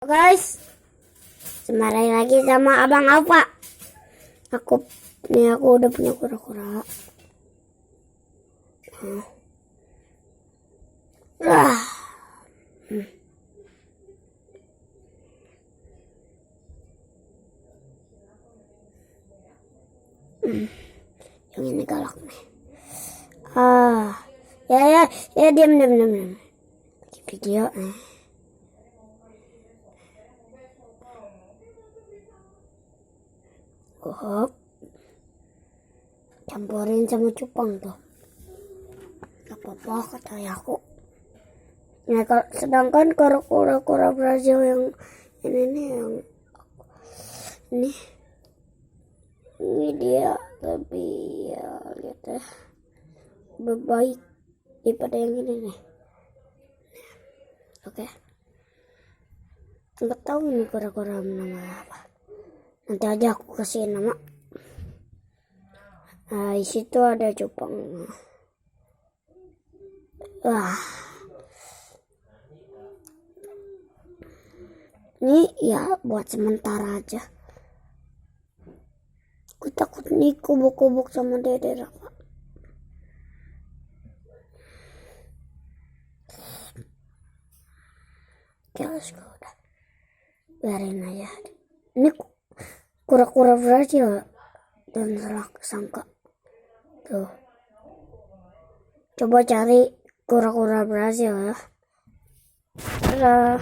Guys, kembali lagi sama Abang Alfa. Aku udah punya kura-kura. Yang ini galak nih. Ya, diam. Di video nih. Campurin sama cupang tuh. Gak apa-apa kata aku. Nah, sedangkan kura-kura Brazil yang ini nih, yang ini dia lebih gitu, lebih baik daripada yang ini nih. Oke. Nggak tahu ini kura-kura nama apa. Nanti aja aku kasih nama. Nah, di situ ada cupang. Ini ya buat sementara aja. Aku takut nih kubuk-kubuk sama Dede Rafa. Oke, let's go udah. Biarin aja. Ini kura-kura Brazil dan salah sangka. Tuh. Coba cari kura-kura Brazil ya. Dadah.